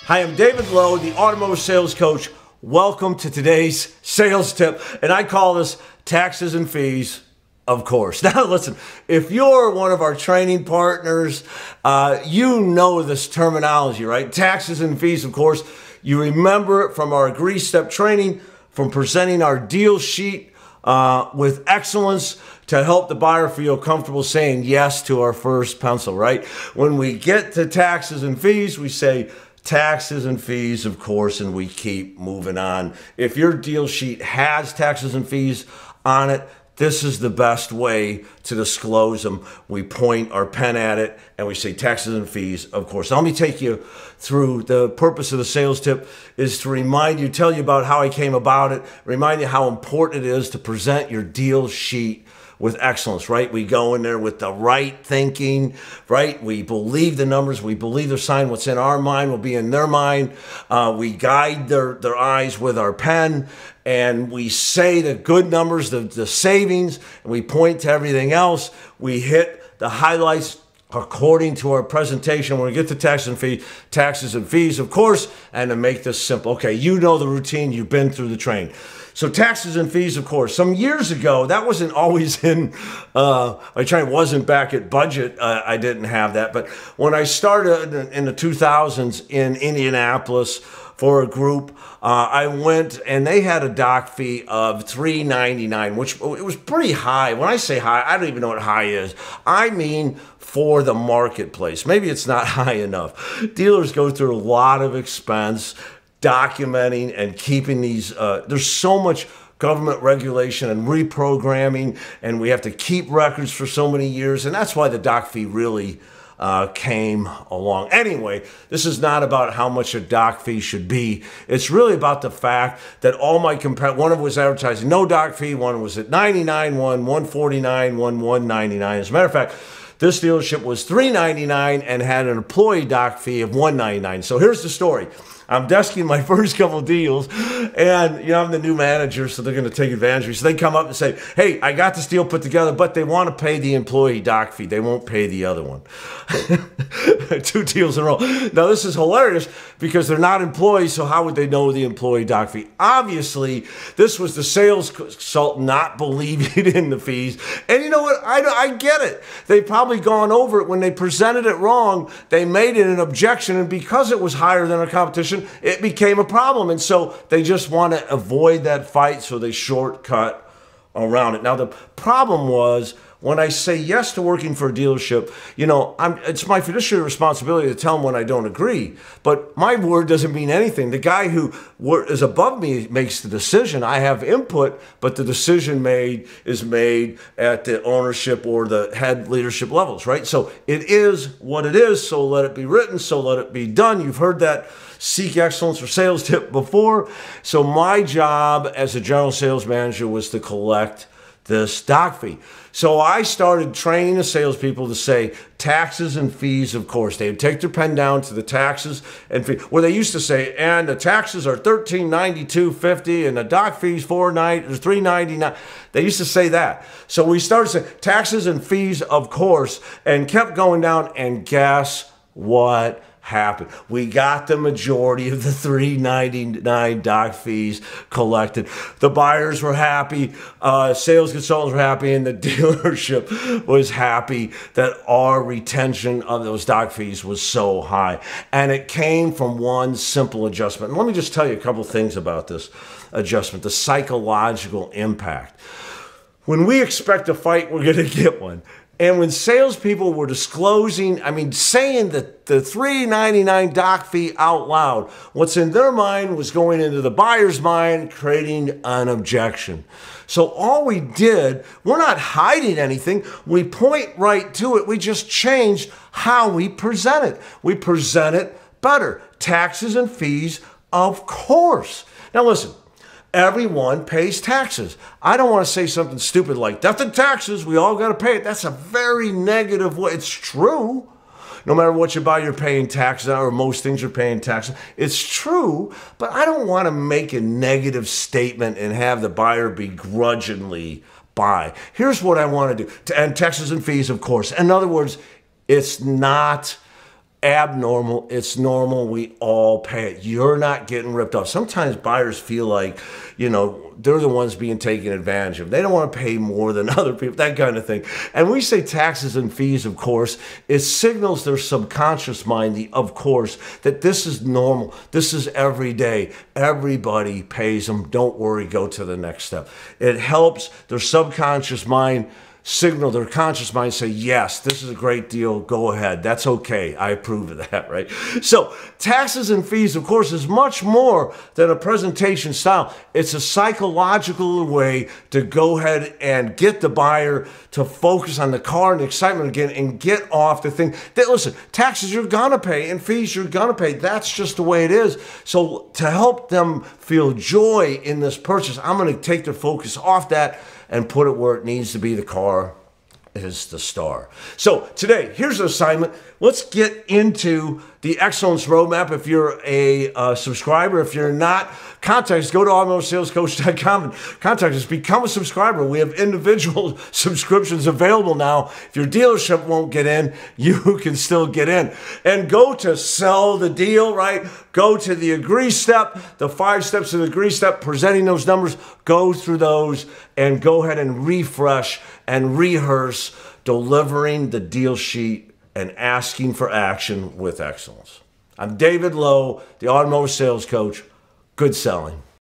Hi, I'm David Lowe, the Automotive Sales Coach. Welcome to today's sales tip, and I call this taxes and fees, of course. Now listen, if you're one of our training partners, you know this terminology, right? Taxes and fees, of course. You remember it from our Agree Step training, from presenting our deal sheet with excellence to help the buyer feel comfortable saying yes to our first pencil, right? When we get to taxes and fees, we say taxes and fees, of course, and we keep moving on. If your deal sheet has taxes and fees on it, this is the best way to disclose them. We point our pen at it and we say taxes and fees, of course. Now, let me take you through the purpose of the sales tip is to remind you, tell you about how I came about it, remind you how important it is to present your deal sheet with excellence, right? We go in there with the right thinking, right? We believe the numbers. We believe they're saying what's in our mind will be in their mind. We guide their eyes with our pen, and we say the good numbers, the savings, and we point to everything else. We hit the highlights according to our presentation. When we get to taxes and fees, of course, and to make this simple. Okay, you know the routine. You've been through the training. So taxes and fees, of course. Some years ago, that wasn't always in, my training wasn't back at budget. I didn't have that. But when I started in the 2000s in Indianapolis for a group, I went and they had a doc fee of $3.99, which it was pretty high. When I say high, I don't even know what high is. I mean for the marketplace. Maybe it's not high enough. Dealers go through a lot of expense documenting and keeping these, there's so much government regulation and reprogramming, and we have to keep records for so many years, and that's why the doc fee really came along. Anyway, this is not about how much a doc fee should be. It's really about the fact that all my one of them was advertising no doc fee, one was at $99, one $149, one $199. As a matter of fact, this dealership was $3.99 and had an employee doc fee of $199. So here's the story. I'm desking my first couple of deals, and I'm the new manager, so they're going to take advantage of me. So they come up and say, hey, I got this deal put together, but they want to pay the employee doc fee. They won't pay the other one. 2 deals in a row. Now, this is hilarious because they're not employees, so how would they know the employee doc fee? Obviously, this was the sales consultant not believing in the fees. And you know what? I get it. They've probably gone over it. When they presented it wrong, they made it an objection, and because it was higher than our competition, it became a problem. And so they just want to avoid that fight, so they shortcut around it. Now, the problem was when I say yes to working for a dealership, it's my fiduciary responsibility to tell them when I don't agree. But my word doesn't mean anything. The guy who is above me makes the decision. I have input, but the decision is made at the ownership or the head leadership levels, right? So it is what it is. So let it be written. So let it be done. You've heard that seek excellence for sales tip before. So my job as a general sales manager was to collect this doc fee. So I started training the salespeople to say taxes and fees, of course. They would take their pen down to the taxes and fees, where they used to say, and the taxes are $1392.50 and the doc fees $399. They used to say that. So we started saying taxes and fees, of course, and kept going down, and guess what happened? We got the majority of the $3.99 doc fees collected. The buyers were happy, sales consultants were happy, and the dealership was happy that our retention of those doc fees was so high. And it came from one simple adjustment. And let me just tell you a couple things about this adjustment, the psychological impact. When we expect a fight, we're going to get one. And when salespeople were disclosing, saying that the $3.99 doc fee out loud, what's in their mind was going into the buyer's mind, creating an objection. So all we did, we're not hiding anything. We point right to it. We just changed how we present it. We present it better. Taxes and fees, of course. Now listen. Everyone pays taxes. I don't want to say something stupid like, death and taxes, we all got to pay it. That's a very negative way. It's true. No matter what you buy, you're paying taxes, or most things you're paying taxes. It's true, but I don't want to make a negative statement and have the buyer begrudgingly buy. Here's what I want to do. And taxes and fees, of course. In other words, it's not abnormal. It's normal. We all pay it. You're not getting ripped off. Sometimes buyers feel like, they're the ones being taken advantage of. They don't want to pay more than other people, that kind of thing. And we say taxes and fees, of course, it signals their subconscious mind, of course, that this is normal. This is every day. Everybody pays them. Don't worry, go to the next step. It helps their subconscious mind signal their conscious mind, say, yes, this is a great deal, go ahead, that's okay, I approve of that, right? So taxes and fees, of course, is much more than a presentation style. It's a psychological way to go ahead and get the buyer to focus on the car and the excitement again and get off the thing. Listen, taxes you're gonna pay and fees you're gonna pay. That's just the way it is. So to help them feel joy in this purchase, I'm gonna take their focus off that and put it where it needs to be. The car is the star. So today, here's an assignment. Let's get into the Excellence Roadmap. If you're a subscriber, if you're not, contact us. Go to automotivesalescoach.com and contact us. Become a subscriber. We have individual subscriptions available now. If your dealership won't get in, you can still get in. And go to sell the deal, right? Go to the agree step, the 5 steps of the agree step, presenting those numbers. Go through those and go ahead and refresh and rehearse delivering the deal sheet and asking for action with excellence. I'm David Lowe, the Automotive Sales Coach. Good selling.